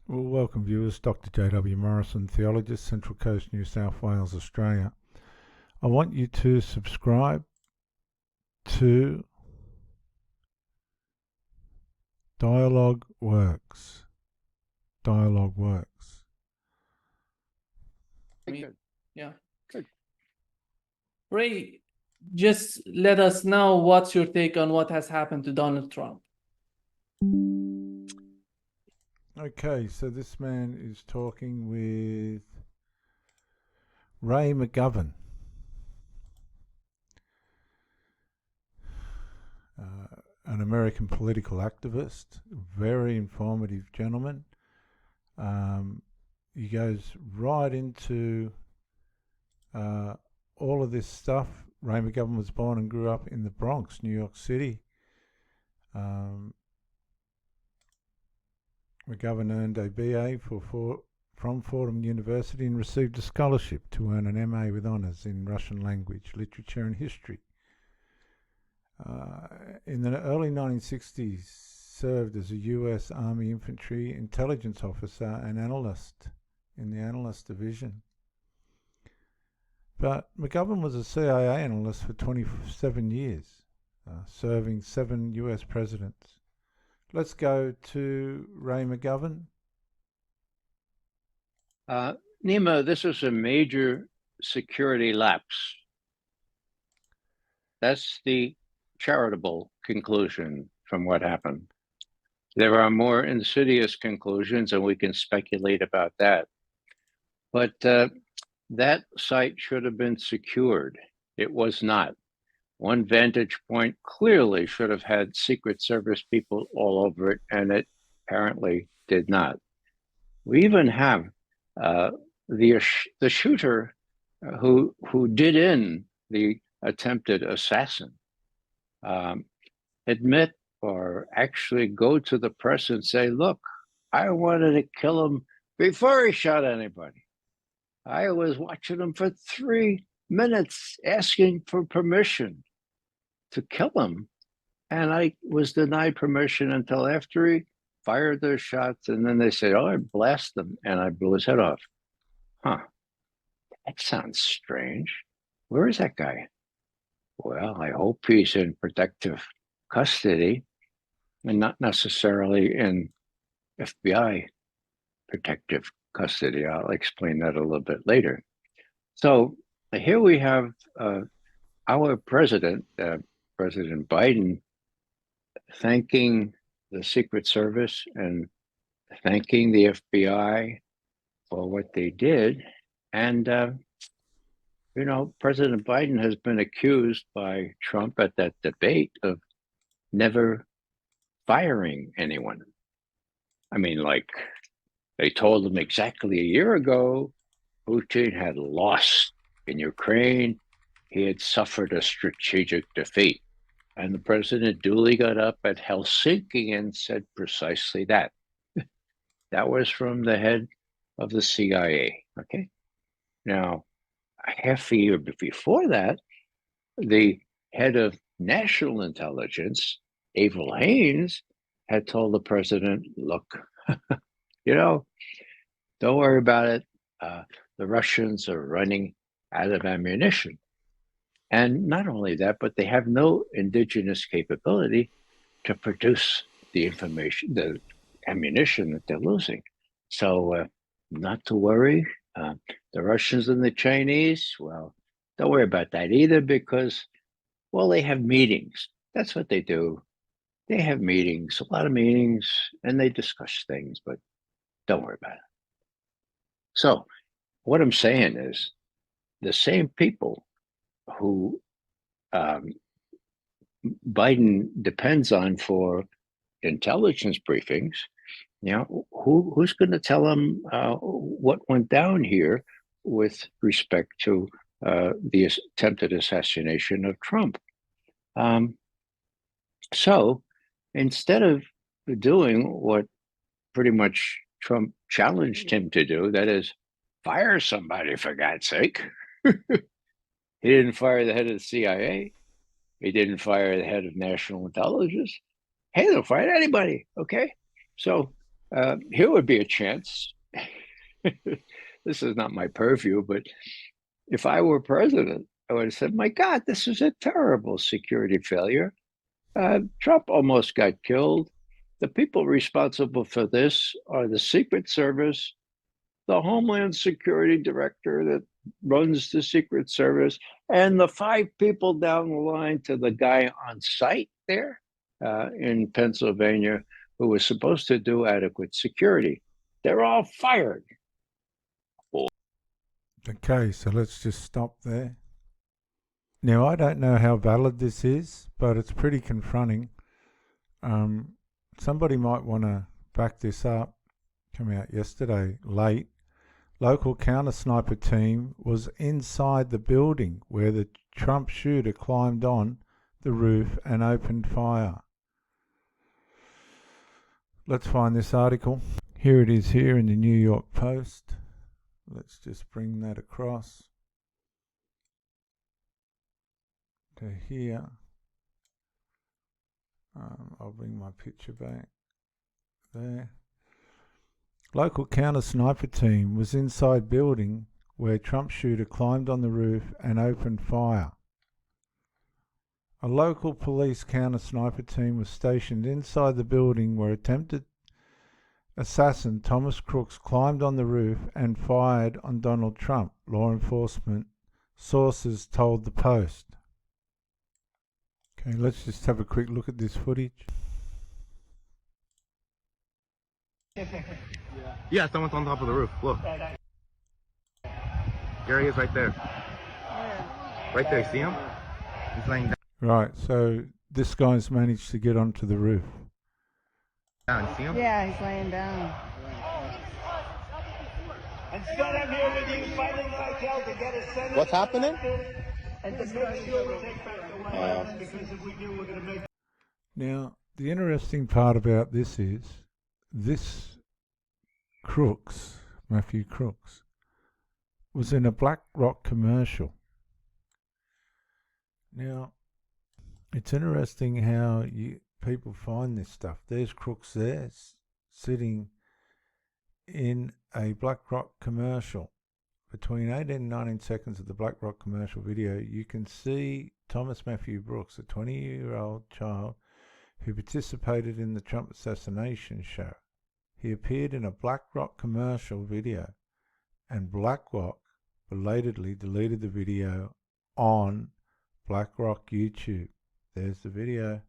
Well, welcome viewers, Dr. J.W. Morrison, theologist, Central Coast, New South Wales, Australia. I want you to subscribe to Dialogue Works. Dialogue Works. Good. Yeah. Good. Ray, just let us know what's your take on what has happened to Donald Trump. Okay, so this man is talking with Ray Mcgovern. An American political activist, very informative gentleman. He goes right into all of this stuff. Ray McGovern was born and grew up in the Bronx, New York City. McGovern earned a BA from Fordham University and received a scholarship to earn an MA with honours in Russian language, literature and history. In the early 1960s, served as a US Army Infantry intelligence officer and analyst in the Analyst Division. But McGovern was a CIA analyst for 27 years, serving 7 US presidents. Let's go to Ray McGovern. Nima, this is a major security lapse. That's the charitable conclusion from what happened. There are more insidious conclusions, and we can speculate about that. But that site should have been secured. It was not. One vantage point clearly should have had Secret Service people all over it, and it apparently did not. We even have the shooter who did in the attempted assassin admit or actually go to the press and say, look, I wanted to kill him before he shot anybody. I was watching him for 3 minutes asking for permission to kill him. And I was denied permission until after he fired those shots. And then they said, oh, I blasted him and I blew his head off. Huh. That sounds strange. Where is that guy? Well, I hope he's in protective custody and not necessarily in FBI protective custody. I'll explain that a little bit later. So here we have our president, President Biden, thanking the Secret Service and thanking the FBI for what they did. And, you know, President Biden has been accused by Trump at that debate of never firing anyone. I mean, like, they told him exactly a year ago, Putin had lost in Ukraine. He had suffered a strategic defeat. And the president duly got up at Helsinki and said precisely that. That was from the head of the CIA, okay? Now, half a year before that, the head of national intelligence, Avril Haines, had told the president, look, you know, don't worry about it. The Russians are running out of ammunition. And not only that, but they have no indigenous capability to produce the information, the ammunition that they're losing. So not to worry. The Russians and the Chinese, well, don't worry about that either because, well, they have meetings. That's what they do. They have meetings, a lot of meetings, and they discuss things, but don't worry about it. So what I'm saying is the same people who Biden depends on for intelligence briefings, you know, who's going to tell him what went down here with respect to the attempted assassination of Trump? So instead of doing what pretty much Trump challenged him to do, that is, fire somebody for God's sake. He didn't fire the head of the CIA. He didn't fire the head of national intelligence. Hey, they'll fire anybody, okay? So Here would be a chance. This is not my purview, but if I were president, I would have said, my God, this is a terrible security failure. Trump almost got killed. The people responsible for this are the Secret Service, the Homeland Security Director that runs the Secret Service, and the 5 people down the line to the guy on site there in Pennsylvania who was supposed to do adequate security. They're all fired. Okay, so let's just stop there. Now, I don't know how valid this is, but it's pretty confronting. Somebody might want to back this up. Came out yesterday, late. Local counter-sniper team was inside the building where the Trump shooter climbed on the roof and opened fire. Let's find this article. Here it is here in the New York Post. Let's just bring that across to here. I'll bring my picture back there. Local counter-sniper team was inside building where Trump shooter climbed on the roof and opened fire. A local police counter-sniper team was stationed inside the building where attempted assassin Thomas Crooks climbed on the roof and fired on Donald Trump, law enforcement sources told the Post. Okay, let's just have a quick look at this footage. Yeah, someone's on top of the roof. Look. There he is right there. Right there, see him? He's laying down. Right, so this guy's managed to get onto the roof. See him? Yeah, he's laying down. Instead, I'm here with you fighting like hell to get a Senate. What's happening? And to make sure we take back the White House, because if we do, we're going to make. Now, the interesting part about this is this Crooks, Matthew Crooks, was in a BlackRock commercial. Now, it's interesting how people find this stuff. There's Crooks there, sitting in a BlackRock commercial. Between 18 and 19 seconds of the BlackRock commercial video, you can see Thomas Matthew Brooks, a 20-year-old child who participated in the Trump assassination show. He appeared in a BlackRock commercial video, and BlackRock belatedly deleted the video on BlackRock YouTube. There's the video.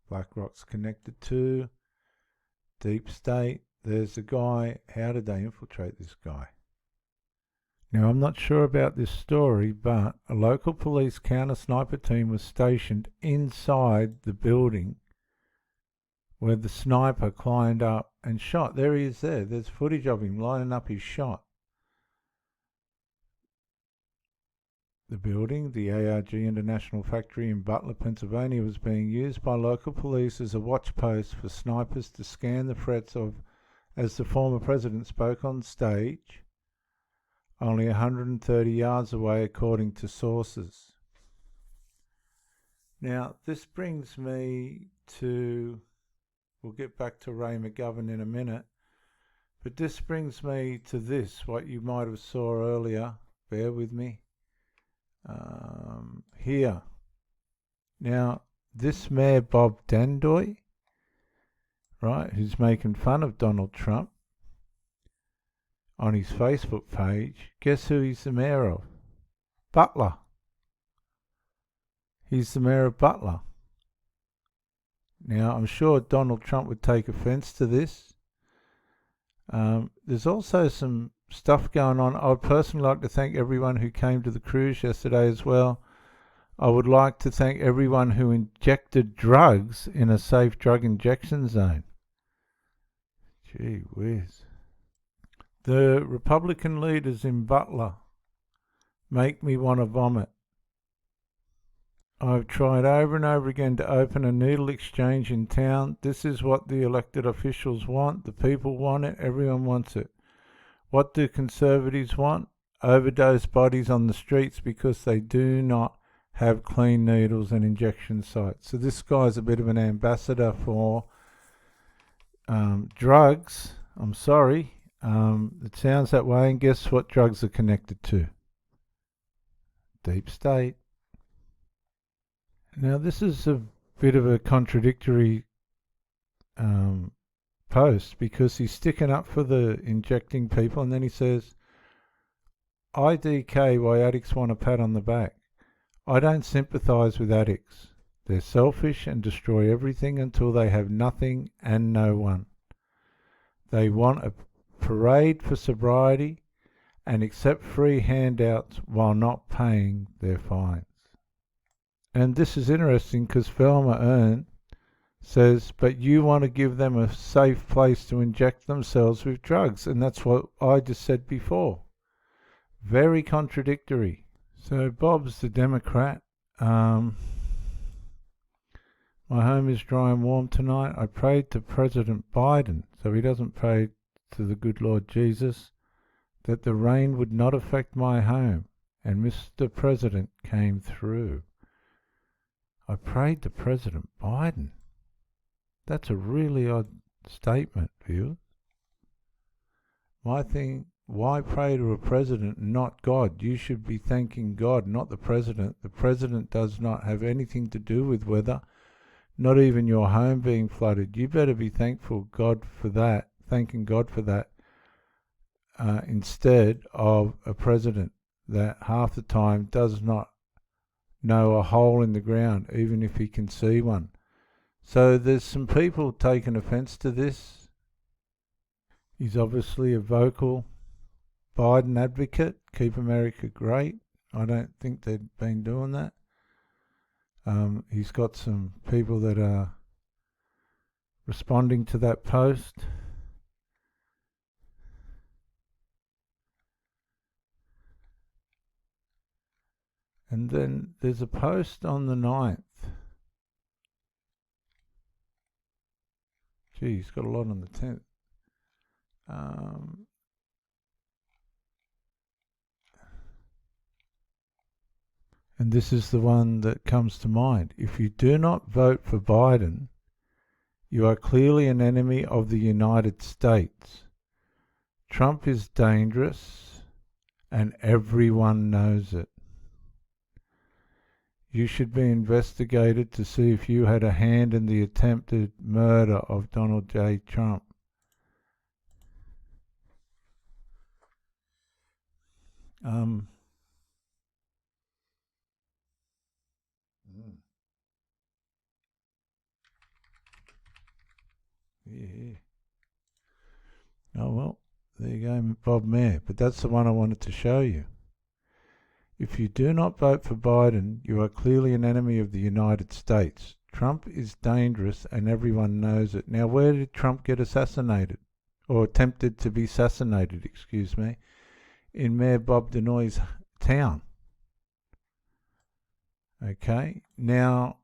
BlackRock's connected to Deep State. There's the guy. How did they infiltrate this guy? Now, I'm not sure about this story, but a local police counter-sniper team was stationed inside the building where the sniper climbed up and shot. There he is there. There's footage of him lining up his shot. The building, the ARG International Factory in Butler, Pennsylvania, was being used by local police as a watch post for snipers to scan the threats of, as the former president spoke on stage, only 130 yards away, according to sources. Now, this brings me to, we'll get back to Ray McGovern in a minute, but this brings me to this, what you might have saw earlier. Bear with me. Here. Now, this Mayor Bob Dandoy, right, who's making fun of Donald Trump on his Facebook page, guess who he's the mayor of? Butler. He's the mayor of Butler. Now, I'm sure Donald Trump would take offense to this. There's also some stuff going on. I would personally like to thank everyone who came to the cruise yesterday as well. I would like to thank everyone who injected drugs in a safe drug injection zone. Gee whiz. The Republican leaders in Butler make me want to vomit. I've tried over and over again to open a needle exchange in town. This is what the elected officials want. The people want it. Everyone wants it. What do conservatives want? Overdose bodies on the streets because they do not have clean needles and injection sites. So this guy's a bit of an ambassador for drugs. I'm sorry. It sounds that way, and guess what drugs are connected to? Deep state. Now this is a bit of a contradictory post, because he's sticking up for the injecting people, and then he says, IDK why addicts want a pat on the back. I don't sympathise with addicts. They're selfish and destroy everything until they have nothing and no one. They want a parade for sobriety and accept free handouts while not paying their fines. And this is interesting because Velma Earn says, but you want to give them a safe place to inject themselves with drugs. And that's what I just said before. Very contradictory. So Bob's the Democrat. My home is dry and warm tonight. I prayed to President Biden, so he doesn't pray to the good Lord Jesus, that the rain would not affect my home. And Mr. President came through. I prayed to President Biden. That's a really odd statement, viewers. My thing, why pray to a president, not God? You should be thanking God, not the president. The president does not have anything to do with weather, not even your home being flooded. You better be thankful God for that, thanking God for that, instead of a president that half the time does not know a hole in the ground, even if he can see one. So there's some people taking offence to this. He's obviously a vocal Biden advocate. Keep America great. I don't think they've been doing that. He's got some people that are responding to that post. And then there's a post on the 9th. Gee, he's got a lot on the 10th. And this is the one that comes to mind. If you do not vote for Biden, you are clearly an enemy of the United States. Trump is dangerous, and everyone knows it. You should be investigated to see if you had a hand in the attempted murder of Donald J. Trump. Yeah. Oh well, there you go, Bob Mayer. But that's the one I wanted to show you. If you do not vote for Biden, you are clearly an enemy of the United States. Trump is dangerous and everyone knows it. Now, where did Trump get assassinated? Or attempted to be assassinated, excuse me. In Mayor Bob Danoy's town. Okay, now,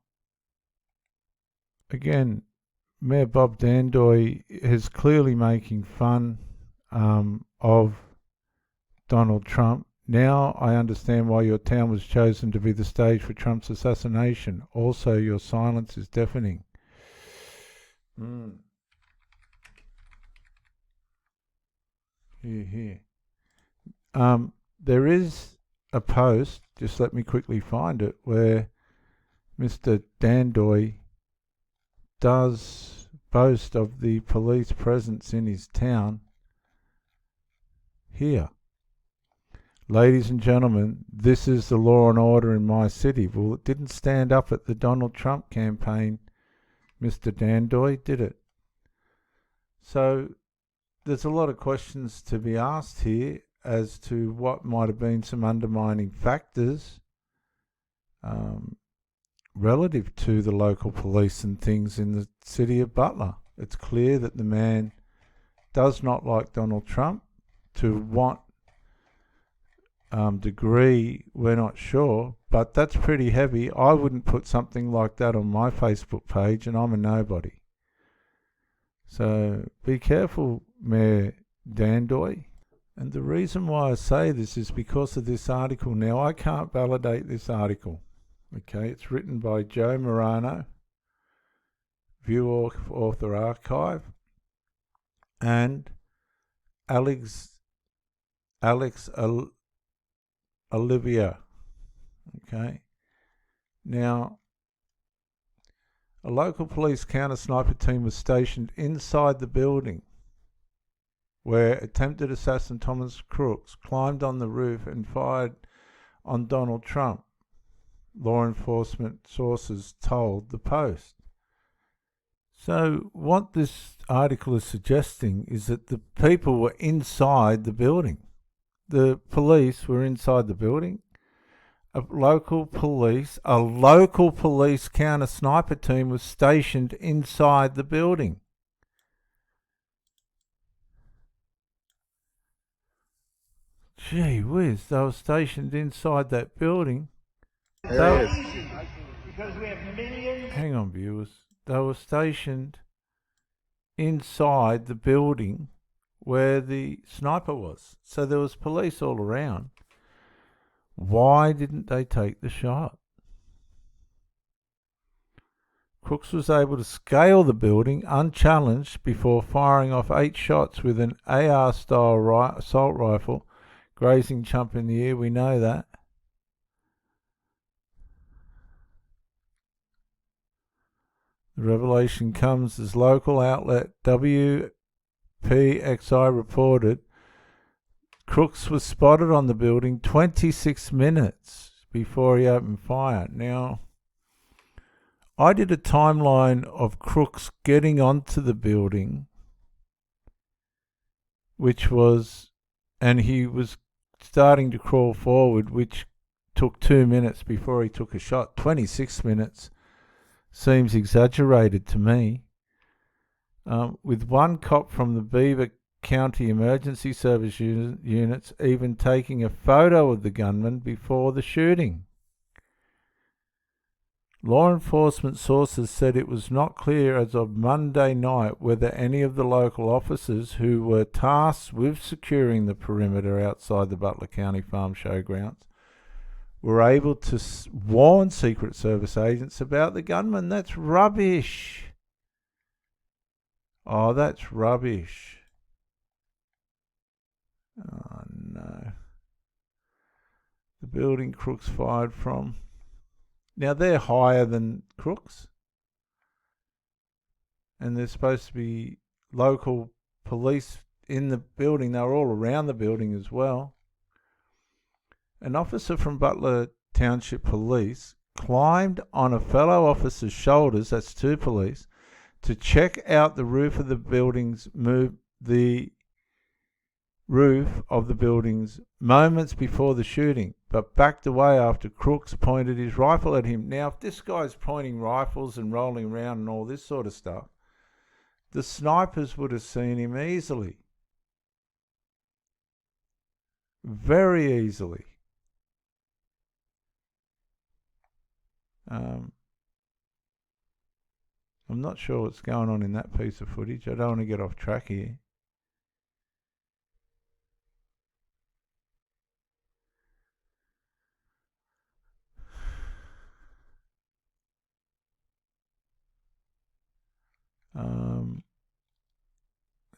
again, Mayor Bob Dandoy is clearly making fun of Donald Trump. Now I understand why your town was chosen to be the stage for Trump's assassination. Also, your silence is deafening. Here. There is a post, just let me quickly find it, where Mr. Dandoy does boast of the police presence in his town. Here. Ladies and gentlemen, this is the law and order in my city. Well, it didn't stand up at the Donald Trump campaign, Mr. Dandoy, did it? So there's a lot of questions to be asked here as to what might have been some undermining factors relative to the local police and things in the city of Butler. It's clear that the man does not like Donald Trump. To what degree, we're not sure, but that's pretty heavy. I wouldn't put something like that on my Facebook page, and I'm a nobody. So be careful, Mayor Dandoy. And the reason why I say this is because of this article. Now, I can't validate this article. Okay, it's written by Joe Morano, View Author Archive, and Alex Olivia. Okay. Now, a local police counter-sniper team was stationed inside the building where attempted assassin Thomas Crooks climbed on the roof and fired on Donald Trump, law enforcement sources told the Post. So what this article is suggesting is that the people were inside the building. The police were inside the building. A local police counter-sniper team was stationed inside the building. Gee whiz, they were stationed inside that building. There it is. Because we have millions. Hang on, viewers. They were stationed inside the building where the sniper was. So there was police all around. Why didn't they take the shot? Crooks was able to scale the building unchallenged before firing off 8 shots with an AR-style assault rifle, grazing Trump in the ear. We know that. The revelation comes as local outlet WPXI reported Crooks was spotted on the building 26 minutes before he opened fire. Now, I did a timeline of Crooks getting onto the building, and he was starting to crawl forward, which took 2 minutes before he took a shot. 26 minutes seems exaggerated to me. With one cop from the Beaver County Emergency Service units even taking a photo of the gunman before the shooting. Law enforcement sources said it was not clear as of Monday night whether any of the local officers who were tasked with securing the perimeter outside the Butler County Farm Showgrounds were able to warn Secret Service agents about the gunman. That's rubbish. Oh, that's rubbish. Oh, no. The building Crooks fired from. Now, they're higher than Crooks. And there's supposed to be local police in the building. They were all around the building as well. An officer from Butler Township Police climbed on a fellow officer's shoulders, that's 2 police, to check out the roof of the buildings, moments before the shooting, but backed away after Crooks pointed his rifle at him. Now, if this guy's pointing rifles and rolling around and all this sort of stuff, the snipers would have seen him easily. Very easily. I'm not sure what's going on in that piece of footage. I don't want to get off track here.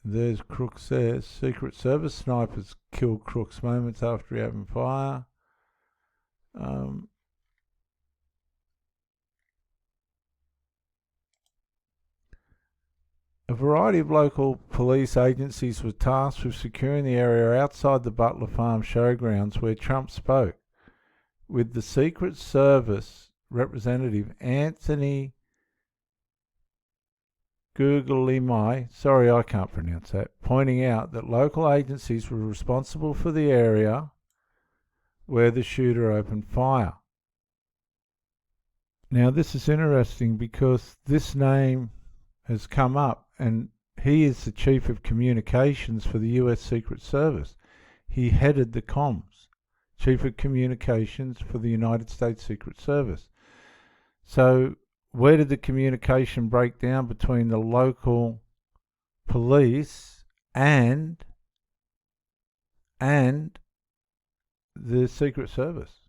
There's Crooks there. Secret Service snipers killed Crooks moments after he opened fire. A variety of local police agencies were tasked with securing the area outside the Butler Farm Showgrounds where Trump spoke, with the Secret Service representative Anthony Guglielmi, sorry I can't pronounce that, pointing out that local agencies were responsible for the area where the shooter opened fire. Now this is interesting because this name has come up, and he is the Chief of Communications for the US Secret Service. He headed the comms, Chief of Communications for the United States Secret Service. So where did the communication break down between the local police and the Secret Service?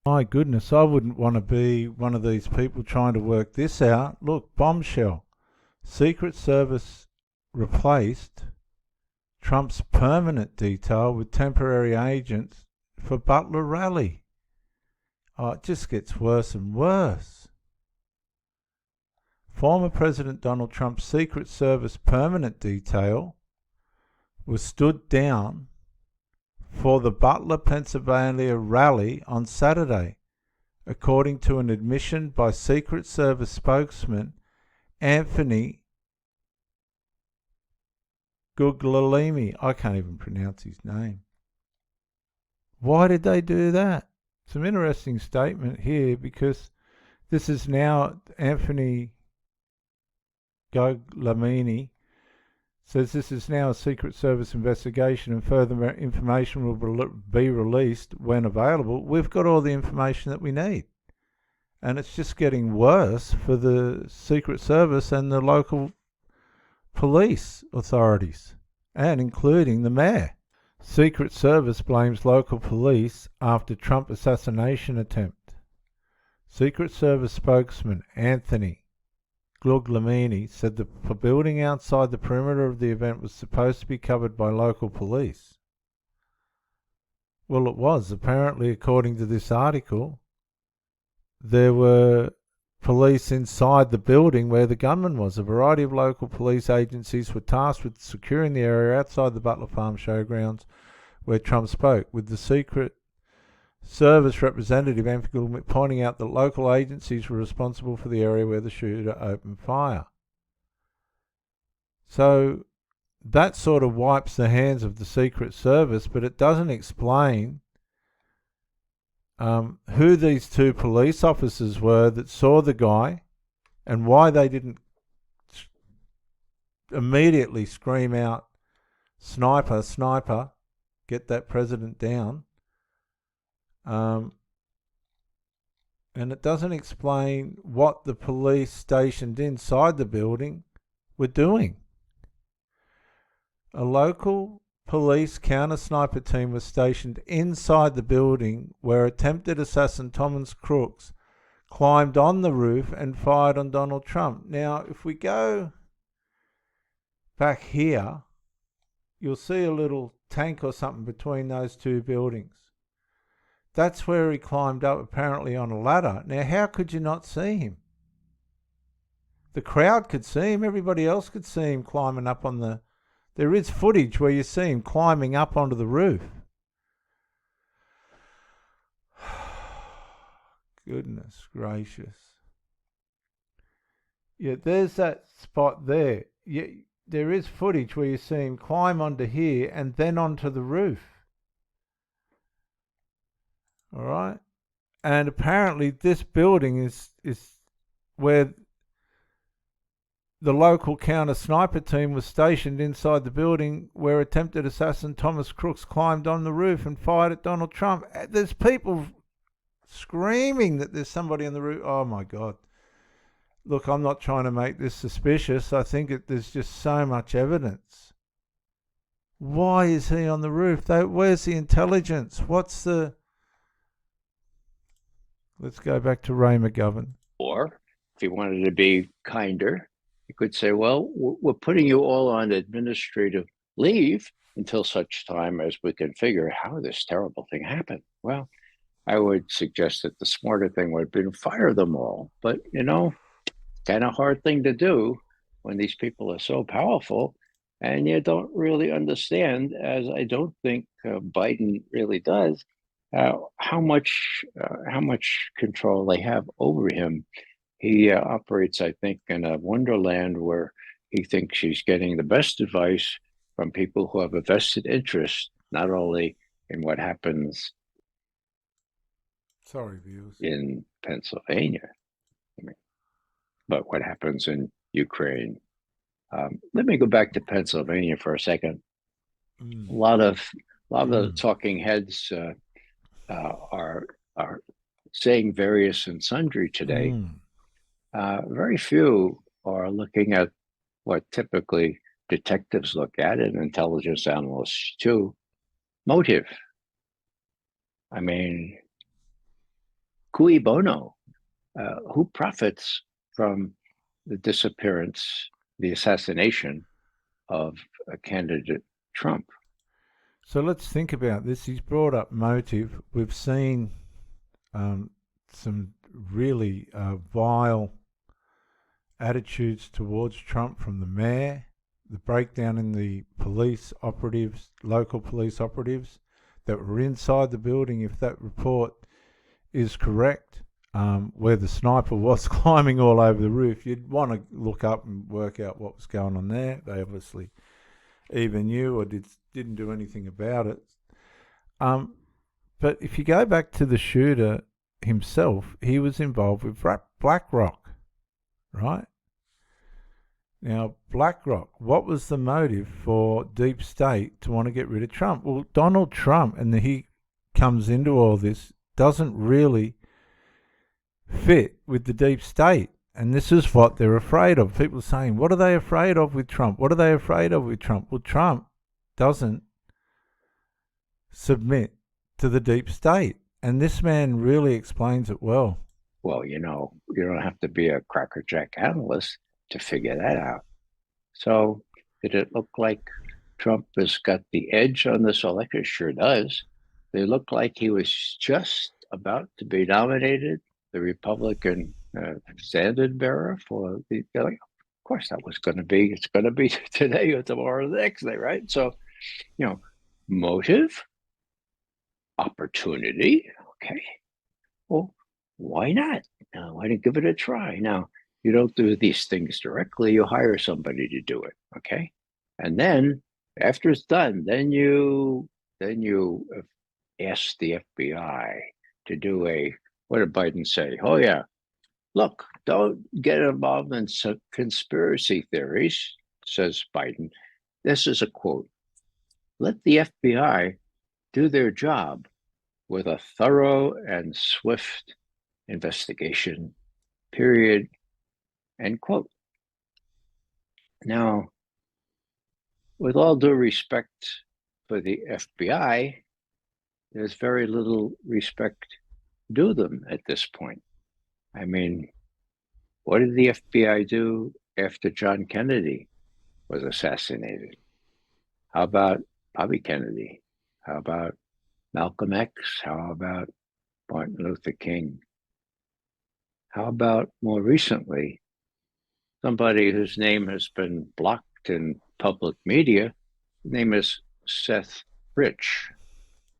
My goodness, I wouldn't want to be one of these people trying to work this out. Look, bombshell. Secret Service replaced Trump's permanent detail with temporary agents for Butler rally. Oh, it just gets worse and worse. Former President Donald Trump's Secret Service permanent detail was stood down for the Butler, Pennsylvania rally on Saturday, according to an admission by Secret Service spokesman Anthony Guglielmi. I can't even pronounce his name. Why did they do that? Some interesting statement here, because this is now Anthony Guglielmi says this is now a Secret Service investigation and further information will be released when available. We've got all the information that we need. And it's just getting worse for the Secret Service and the local police authorities, and including the mayor. Secret Service blames local police after Trump assassination attempt. Secret Service spokesman Anthony Guglielmi said the building outside the perimeter of the event was supposed to be covered by local police. Well, it was. Apparently, according to this article, there were police inside the building where the gunman was. A variety of local police agencies were tasked with securing the area outside the Butler Farm Showgrounds where Trump spoke, with the Secret Service representative Anthony pointing out that local agencies were responsible for the area where the shooter opened fire. So that sort of wipes the hands of the Secret Service, but it doesn't explain who these two police officers were that saw the guy and why they didn't immediately scream out, "Sniper, sniper, get that president down." And it doesn't explain what the police stationed inside the building were doing. A local police counter-sniper team was stationed inside the building where attempted assassin Thomas Crooks climbed on the roof and fired on Donald Trump. Now, if we go back here, you'll see a little tank or something between those two buildings. That's where he climbed up, apparently on a ladder. Now, how could you not see him? The crowd could see him. Everybody else could see him climbing up on the... There is footage where you see him climbing up onto the roof. Goodness gracious. Yeah, there's that spot there. Yeah, there is footage where you see him climb onto here and then onto the roof. All right, and apparently this building is where the local counter-sniper team was stationed inside the building where attempted assassin Thomas Crooks climbed on the roof and fired at Donald Trump. There's people screaming that there's somebody on the roof. Oh my God. Look, I'm not trying to make this suspicious. I think there's just so much evidence. Why is he on the roof? Where's the intelligence? What's the... Let's go back to Ray McGovern. Or if he wanted to be kinder, he could say, well, we're putting you all on administrative leave until such time as we can figure how this terrible thing happened. Well, I would suggest that the smarter thing would have been fire them all. But, you know, kind of hard thing to do when these people are so powerful and you don't really understand, as I don't think Biden really does, how much control they have over him. He operates, I think, in a wonderland where he thinks he's getting the best advice from people who have a vested interest, not only in what happens in Pennsylvania, but what happens in Ukraine. Let me go back to Pennsylvania for a second. A lot of the talking heads are saying various and sundry today. Very few are looking at what typically detectives look at, and intelligence analysts too: motive. I mean, cui bono? Who profits from the disappearance, the assassination of a candidate Trump? So let's think about this. He's brought up motive. We've seen some really vile attitudes towards Trump from the mayor, the breakdown in the police operatives, local police operatives that were inside the building, if that report is correct, where the sniper was climbing all over the roof. You'd want to look up and work out what was going on there. They obviously either knew or didn't do anything about it. But if you go back to the shooter himself, he was involved with BlackRock, right? Now, BlackRock, what was the motive for Deep State to want to get rid of Trump? Well, Donald Trump, and he comes into all this, doesn't really fit with the Deep State. And this is what they're afraid of. People are saying, what are they afraid of with Trump? What are they afraid of with Trump? Well, Trump doesn't submit to the Deep State. And this man really explains it well. Well, you know, you don't have to be a crackerjack analyst to figure that out. So did it look like Trump has got the edge on this election? Sure does. It looked like he was just about to be nominated, the Republican standard bearer for the of course that was going to be, it's going to be today or tomorrow or the next day, right? So, you know, motive, opportunity, okay. Well, why not? Why not give it a try? Now, you don't do these things directly, you hire somebody to do it, okay? And then after it's done, then you ask the FBI to do what did Biden say? Oh yeah, look, don't get involved in some conspiracy theories, says Biden. This is a quote. Let the FBI do their job with a thorough and swift investigation, period, end quote. Now, with all due respect for the FBI, there's very little respect due them at this point. I mean, what did the FBI do after John Kennedy was assassinated? How about Bobby Kennedy? How about Malcolm X? How about Martin Luther King? How about more recently, somebody whose name has been blocked in public media? His name is Seth Rich.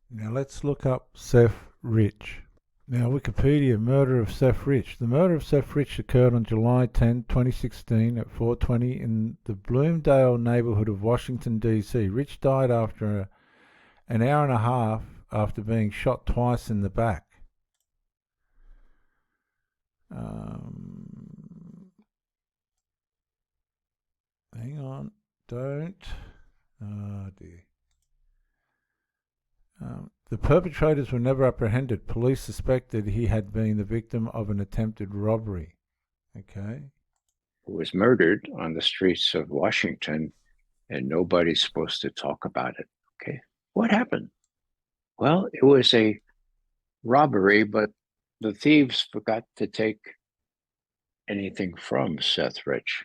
Now let's look up Seth Rich. Now, Wikipedia, murder of Seth Rich. The murder of Seth Rich occurred on July 10, 2016 at 4:20 in the Bloomdale neighborhood of Washington, D.C. Rich died after an hour and a half after being shot twice in the back. Hang on, don't. Oh dear. The perpetrators were never apprehended. Police suspected he had been the victim of an attempted robbery. Okay. Who was murdered on the streets of Washington, and nobody's supposed to talk about it. Okay. What happened? Well, it was a robbery, but the thieves forgot to take anything from Seth Rich.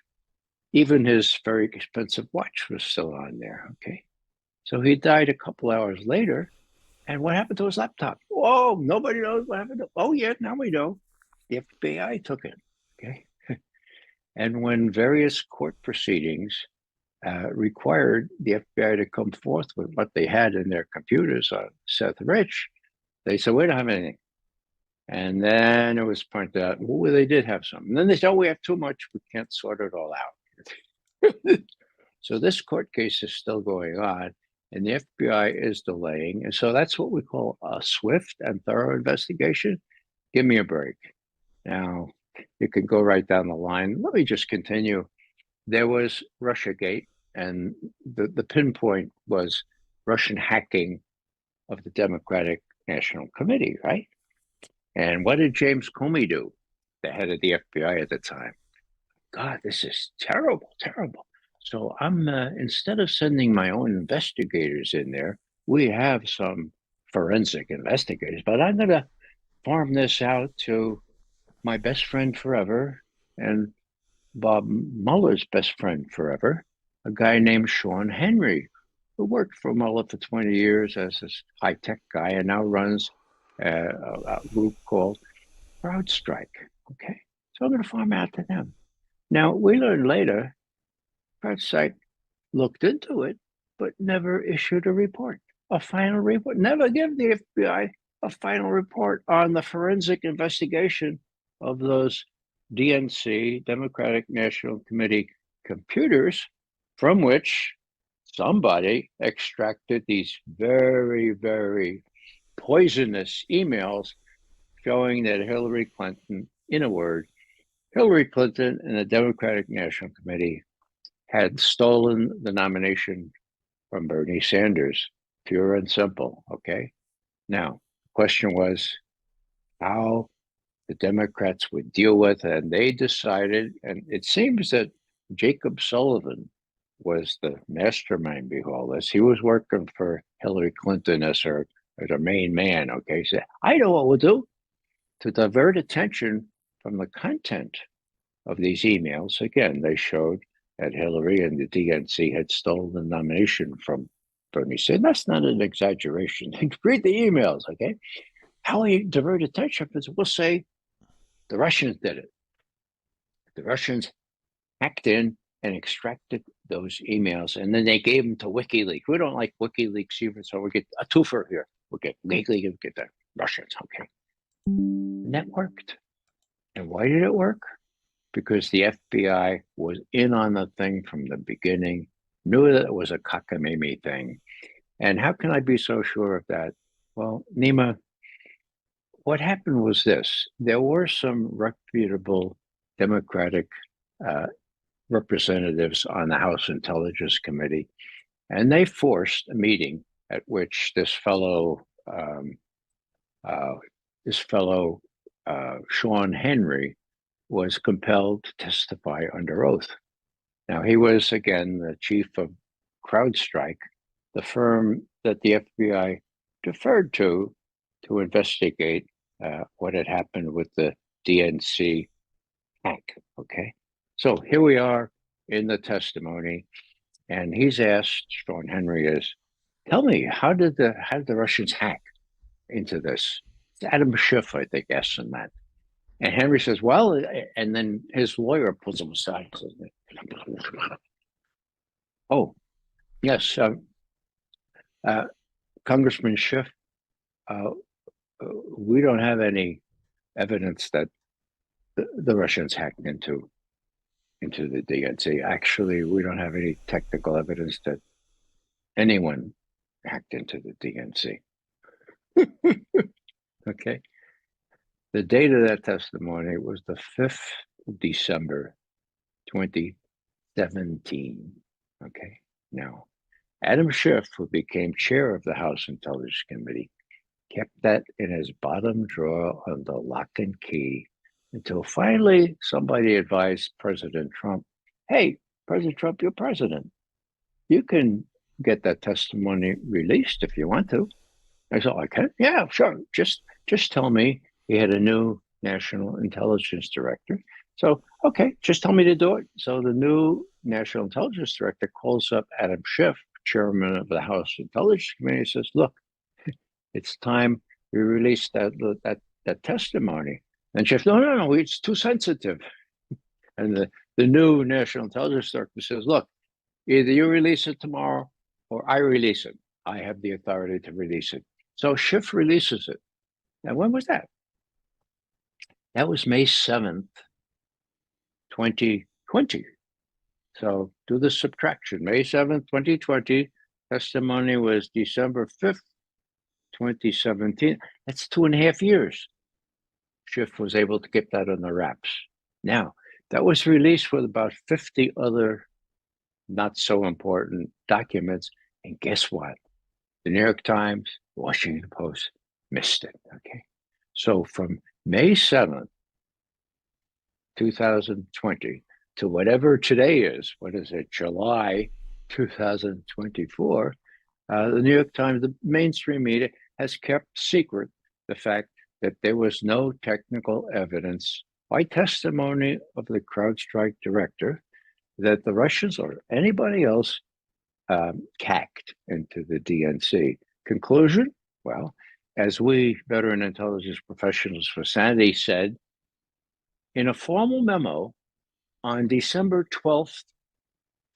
Even his very expensive watch was still on there. Okay. So he died a couple hours later. And what happened to his laptop? Oh, nobody knows what happened. Oh, yeah, now we know. The FBI took it. Okay. And when various court proceedings required the FBI to come forth with what they had in their computers on Seth Rich, they said, we don't have anything. And then it was pointed out, well, they did have some. And then they said, oh, we have too much. We can't sort it all out. So this court case is still going on. And the FBI is delaying. And so that's what we call a swift and thorough investigation. Give me a break. Now, you can go right down the line. Let me just continue. There was Russiagate, and the pinpoint was Russian hacking of the Democratic National Committee, right? And what did James Comey do, the head of the FBI at the time? God, this is terrible, terrible. So I'm instead of sending my own investigators in there, we have some forensic investigators, but I'm going to farm this out to my best friend forever and Bob Mueller's best friend forever, a guy named Sean Henry, who worked for Mueller for 20 years as this high-tech guy and now runs a group called CrowdStrike. Okay, so I'm going to farm out to them. Now, we learned later, CrowdStrike looked into it, but never issued a report, a final report, never gave the FBI a final report on the forensic investigation of those DNC, Democratic National Committee computers, from which somebody extracted these very, very poisonous emails showing that Hillary Clinton, in a word, Hillary Clinton and the Democratic National Committee had stolen the nomination from Bernie Sanders, pure and simple, okay? Now, the question was how the Democrats would deal with it, and they decided, and it seems that Jacob Sullivan was the mastermind behind all this. He was working for Hillary Clinton as her main man, okay? He said, I know what we'll do to divert attention from the content of these emails. Again, they showed that Hillary and the DNC had stolen the nomination from Bernie Sanders. That's not an exaggeration. Read the emails, okay? How we divert attention is we'll say the Russians did it. The Russians hacked in and extracted those emails, and then they gave them to WikiLeaks. We don't like WikiLeaks either, so we get a twofer here. We'll get WikiLeaks, we'll get the Russians, okay? And that worked. And why did it work? Because the FBI was in on the thing from the beginning, knew that it was a cockamamie thing. And how can I be so sure of that? Well, Nima, what happened was this. There were some reputable Democratic representatives on the House Intelligence Committee, and they forced a meeting at which this fellow Sean Henry was compelled to testify under oath. Now, he was, again, the chief of CrowdStrike, the firm that the FBI deferred to investigate what had happened with the DNC hack, okay? So here we are in the testimony, and he's asked, Sean Henry is, tell me, how did the Russians hack into this? Adam Schiff, I think, asked him that. And Henry says, well, and then his lawyer pulls him aside and says, oh, yes, Congressman Schiff, we don't have any evidence that the Russians hacked into the DNC. Actually, we don't have any technical evidence that anyone hacked into the DNC. Okay. The date of that testimony was the 5th of December, 2017. Okay. Now, Adam Schiff, who became chair of the House Intelligence Committee, kept that in his bottom drawer under lock and key until finally somebody advised President Trump, hey, President Trump, you're president. You can get that testimony released if you want to. I said, I can? Yeah, sure. Just tell me. He had a new national intelligence director. So, okay, just tell me to do it. So the new national intelligence director calls up Adam Schiff, chairman of the House Intelligence Committee, and says, look, it's time we release that testimony. And Schiff, no, it's too sensitive. And the new national intelligence director says, look, either you release it tomorrow or I release it. I have the authority to release it. So Schiff releases it. Now, when was that? That was May 7th, 2020. So do the subtraction. May 7th, 2020, testimony was December 5th, 2017. That's 2.5 years. Schiff was able to get that on the wraps. Now, that was released with about 50 other not so important documents. And guess what? The New York Times, Washington Post missed it, okay? So from May 7th, 2020 to whatever today is, what is it, July 2024, the New York Times, the mainstream media, has kept secret the fact that there was no technical evidence by testimony of the CrowdStrike director that the Russians or anybody else hacked into the DNC. Conclusion? Well, as we veteran intelligence professionals for sanity said, in a formal memo on December 12th,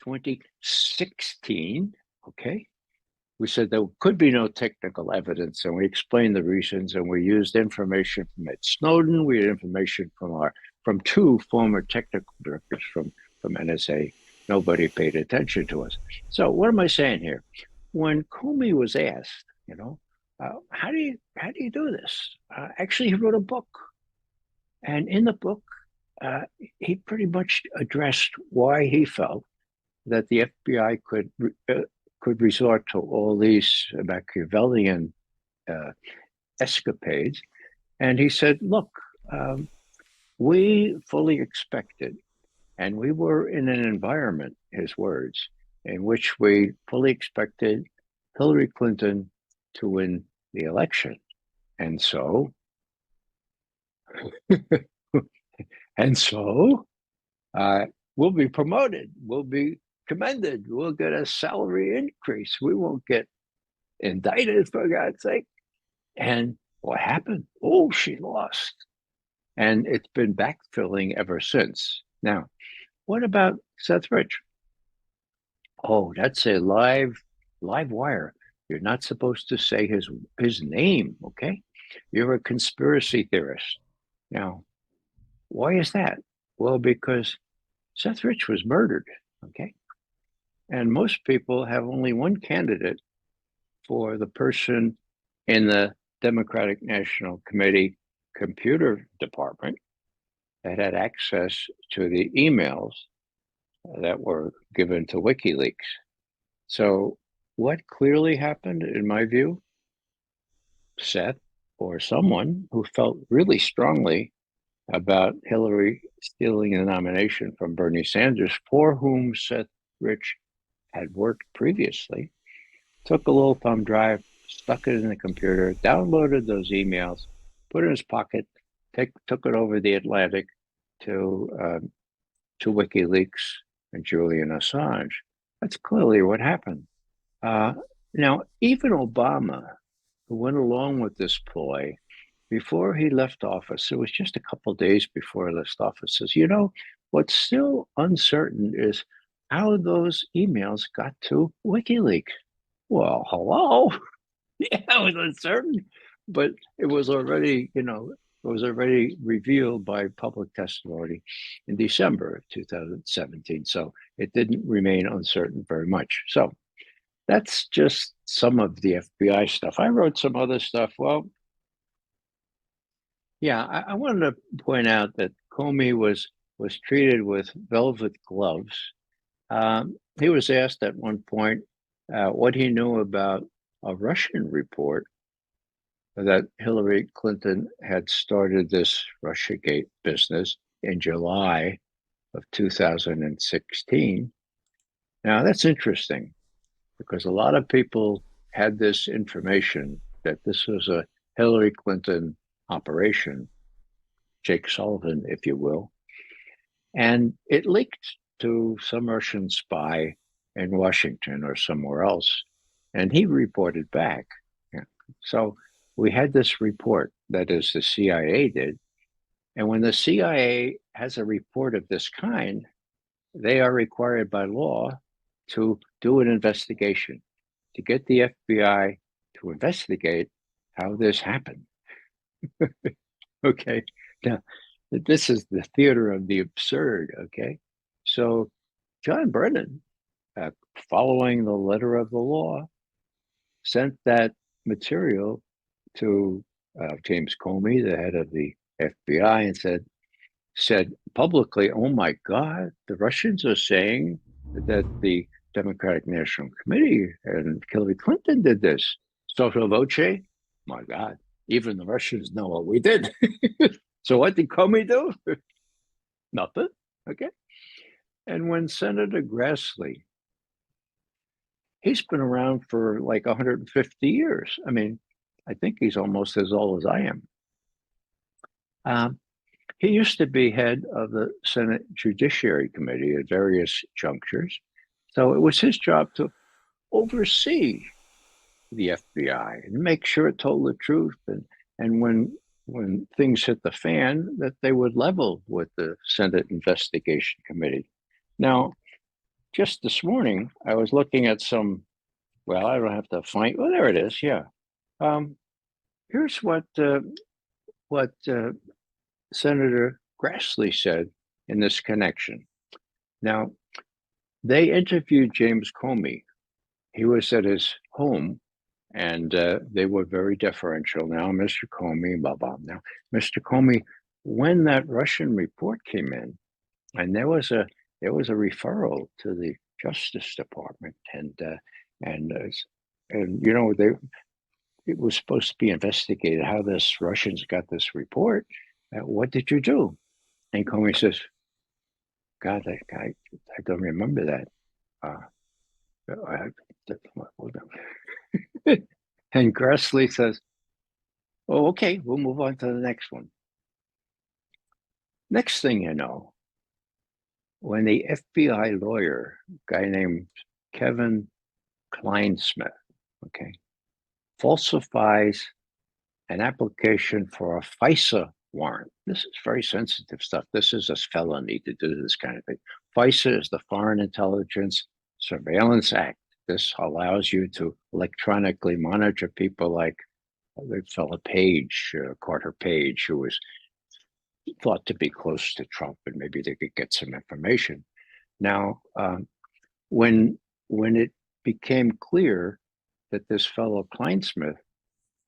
2016, okay, we said there could be no technical evidence, and we explained the reasons, and we used information from Ed Snowden. We had information from two former technical directors from NSA. Nobody paid attention to us. So what am I saying here? When Comey was asked, how do you do this? Actually, he wrote a book, and in the book, he pretty much addressed why he felt that the FBI could resort to all these Machiavellian escapades. And he said, look, we fully expected, and we were in an environment, his words, in which we fully expected Hillary Clinton to win the election. And so, we'll be promoted. We'll be commended. We'll get a salary increase. We won't get indicted, for God's sake. And what happened? Oh, she lost. And it's been backfilling ever since. Now, what about Seth Rich? Oh, that's a live wire. You're not supposed to say his name, okay? You're a conspiracy theorist. Now, why is that? Well, because Seth Rich was murdered, okay? And most people have only one candidate for the person in the Democratic National Committee computer department that had access to the emails that were given to WikiLeaks. So what clearly happened, in my view? Seth, or someone who felt really strongly about Hillary stealing the nomination from Bernie Sanders, for whom Seth Rich had worked previously, took a little thumb drive, stuck it in the computer, downloaded those emails, put it in his pocket, took it over the Atlantic to WikiLeaks and Julian Assange. That's clearly what happened. Now, even Obama, who went along with this ploy, before he left office, it was just a couple of days before he left office, says, what's still uncertain is how those emails got to WikiLeaks. Well, hello? Yeah, it was uncertain, but it was already, revealed by public testimony in December of 2017. So it didn't remain uncertain very much. So that's just some of the FBI stuff. I wrote some other stuff. Well, yeah, I wanted to point out that Comey was treated with velvet gloves. He was asked at one point what he knew about a Russian report that Hillary Clinton had started this Russiagate business in July of 2016. Now, that's interesting because a lot of people had this information that this was a Hillary Clinton operation, Jake Sullivan, if you will, and it leaked to some Russian spy in Washington or somewhere else, and he reported back. Yeah. So we had this report, that is, the CIA did, and when the CIA has a report of this kind, they are required by law to do an investigation, to get the FBI to investigate how this happened. Okay, now this is the theater of the absurd, okay? So John Brennan, following the letter of the law, sent that material to James Comey, the head of the FBI, and said publicly, oh my God, the Russians are saying that the Democratic National Committee and Hillary Clinton did this. Sotto voce, my God, even the Russians know what we did. So what did Comey do? Nothing, okay? And when Senator Grassley, he's been around for like 150 years. I mean, I think he's almost as old as I am. He used to be head of the Senate Judiciary Committee at various junctures. So it was his job to oversee the FBI and make sure it told the truth. And when things hit the fan, that they would level with the Senate Investigation Committee. Now, just this morning, I was looking at some, well, I don't have to find, well, there it is, yeah. Here's what Senator Grassley said in this connection. Now, they interviewed James Comey. He was at his home, and they were very deferential. Now, Mr. Comey, blah, blah. Now, Mr. Comey, when that Russian report came in, and there was a referral to the Justice Department, and you know, it was supposed to be investigated how this Russians got this report. What did you do? And Comey says, God, I don't remember that. And Grassley says, oh, okay, we'll move on to the next one. Next thing you know, when the FBI lawyer, guy named Kevin Kleinsmith, okay, falsifies an application for a FISA warrant. This is very sensitive stuff. This is a felony to do this kind of thing. FISA is the Foreign Intelligence Surveillance Act. This allows you to electronically monitor people like the fellow Page, Carter Page, who was thought to be close to Trump, and maybe they could get some information. Now, when it became clear that this fellow Kleinsmith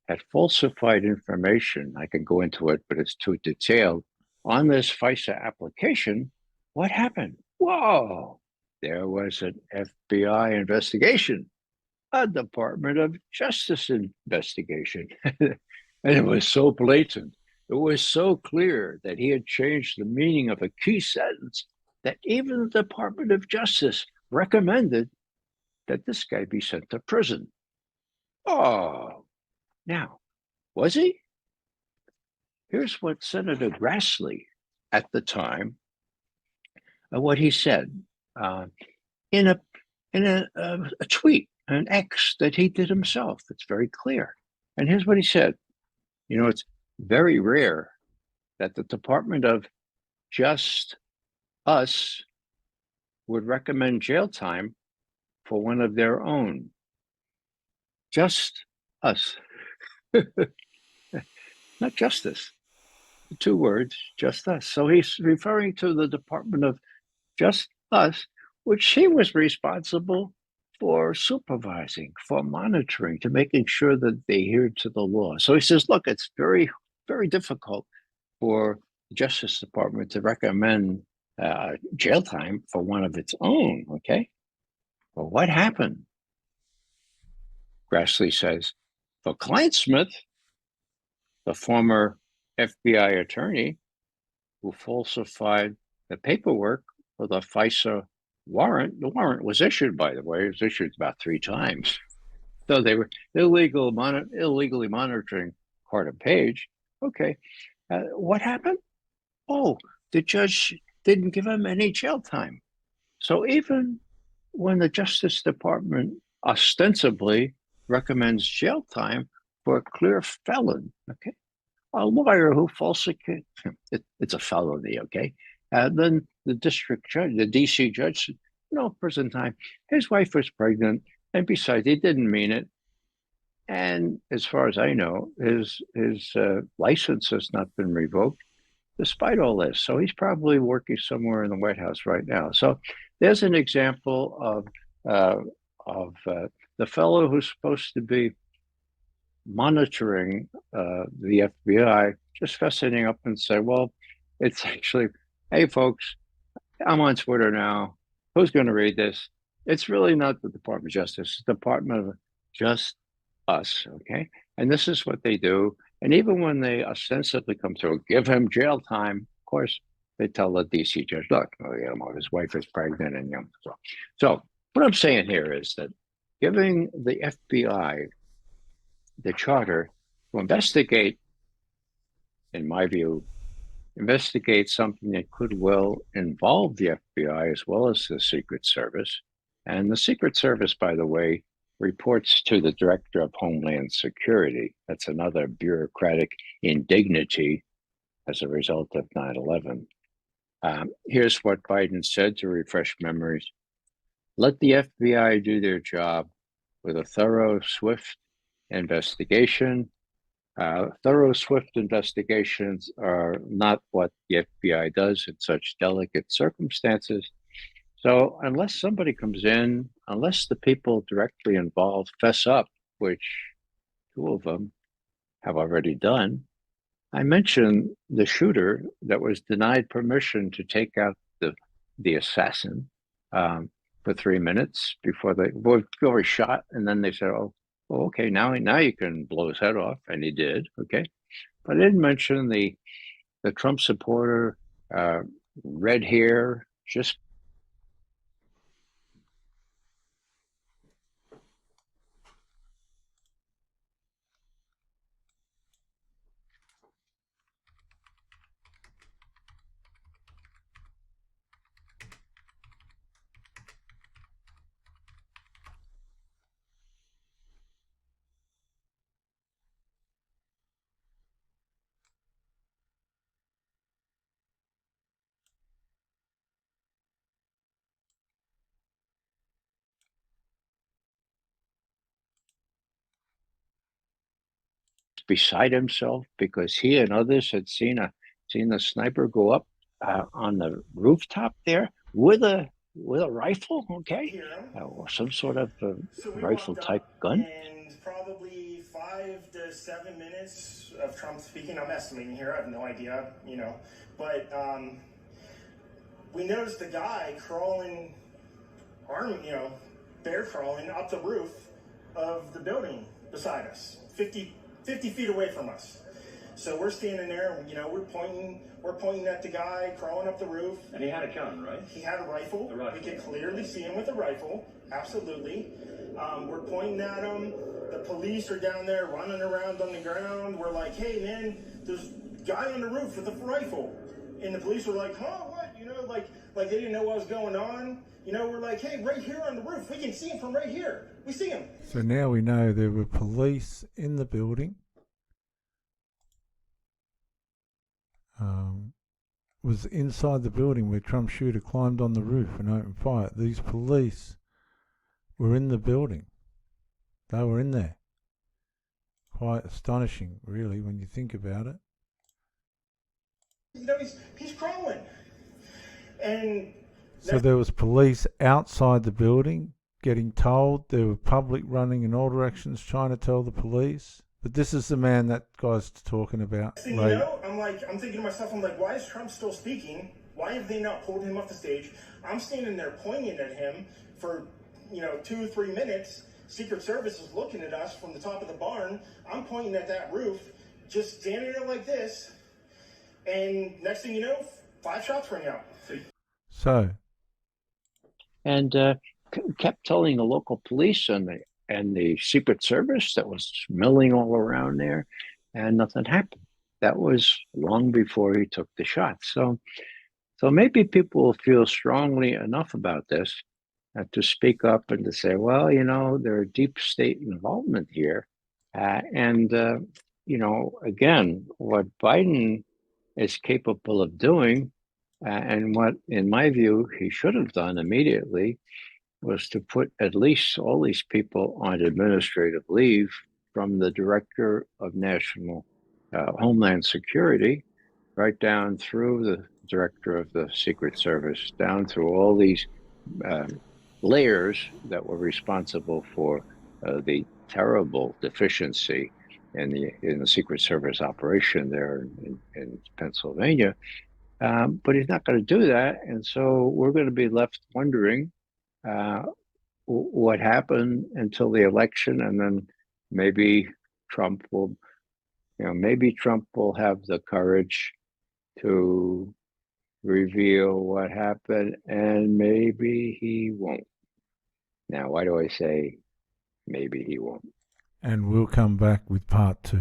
had falsified information, I can go into it, but it's too detailed, on this FISA application, what happened? Whoa, there was an FBI investigation, a Department of Justice investigation. And it was so blatant. It was so clear that he had changed the meaning of a key sentence that even the Department of Justice recommended that this guy be sent to prison. Oh, now, was he? Here's what Senator Grassley at the time, what he said in a tweet, an X that he did himself. It's very clear. And here's what he said. You know, it's very rare that the Department of Just Us would recommend jail time for one of their own. Just us. Not justice. The two words, just us. So he's referring to the Department of Just Us, which he was responsible for supervising, for monitoring, to making sure that they adhere to the law. So he says, look, it's very, very difficult for the Justice Department to recommend jail time for one of its own, okay? Well, what happened? Grassley says, for Kleinsmith, the former FBI attorney who falsified the paperwork for the FISA warrant, the warrant was issued, by the way, it was issued about 3 times. So they were illegally monitoring Carter Page. Okay, what happened? Oh, the judge didn't give him any jail time. So even when the Justice Department ostensibly recommends jail time for a clear felon, okay, a lawyer who falsified, it's a felony, okay? Then the district judge, the DC judge said, no prison time. His wife was pregnant, and besides, he didn't mean it. And as far as I know, his license has not been revoked, despite all this. So he's probably working somewhere in the White House right now. So there's an example of the fellow who's supposed to be monitoring the FBI just fessing up and say, well, it's actually, hey, folks, I'm on Twitter now. Who's going to read this? It's really not the Department of Justice. It's the Department of Just Us, okay? And this is what they do. And even when they ostensibly come through, give him jail time, of course, they tell the DC judge, look, his wife is pregnant. And so what I'm saying here is that giving the FBI the charter to investigate, in my view, investigate something that could well involve the FBI as well as the Secret Service. And the Secret Service, by the way, reports to the Director of Homeland Security. That's another bureaucratic indignity as a result of 9/11. Here's what Biden said to refresh memories. Let the FBI do their job with a thorough, swift investigation. Thorough, swift investigations are not what the FBI does in such delicate circumstances. So unless somebody comes in, unless the people directly involved fess up, which 2 of them have already done. I mentioned the shooter that was denied permission to take out the assassin for 3 minutes before he shot, and then they said, "Oh, okay, now you can blow his head off," and he did. Okay, but I didn't mention the Trump supporter, red hair, just beside himself because he and others had seen the sniper go up on the rooftop there with a rifle, okay, or some sort of rifle type gun. And probably 5 to 7 minutes of Trump speaking. I'm estimating here. I have no idea, but we noticed the guy crawling, bear crawling up the roof of the building beside us, 50 feet away from us. So we're standing there, we're pointing at the guy crawling up the roof. And he had a gun, right? He had a rifle. We could clearly see him with a rifle. Absolutely. We're pointing at him. The police are down there running around on the ground. We're like, "Hey, man, there's a guy on the roof with a rifle." And the police were like, "Huh, what?" Like they didn't know what was going on. We're like, "Hey, right here on the roof. We can see him from right here. We see him." So now we know there were police in the building. Was inside the building where Trump's shooter climbed on the roof and opened fire. These police were in the building. They were in there. Quite astonishing, really, when you think about it. He's crawling. And so there was police outside the building getting told. There were public running in all directions trying to tell the police. But this is the man that guy's talking about. I'm thinking to myself, why is Trump still speaking? Why have they not pulled him off the stage? I'm standing there pointing at him for, 2 or 3 minutes. Secret Service is looking at us from the top of the barn. I'm pointing at that roof, just standing there like this. And next thing you know, 5 shots ring out. So. And kept telling the local police and the Secret Service that was milling all around there, and nothing happened. That was long before he took the shot. So maybe people will feel strongly enough about this to speak up and to say, well, there are deep state involvement here. Again, what Biden is capable of doing, and what, in my view, he should have done immediately, was to put at least all these people on administrative leave, from the Director of National Homeland Security right down through the Director of the Secret Service, down through all these layers that were responsible for the terrible deficiency in the Secret Service operation there in Pennsylvania. But he's not going to do that, and so we're going to be left wondering what happened until the election, and then maybe Trump will have the courage to reveal what happened, and maybe he won't. Now, why do I say maybe he won't? And we'll come back with part 2.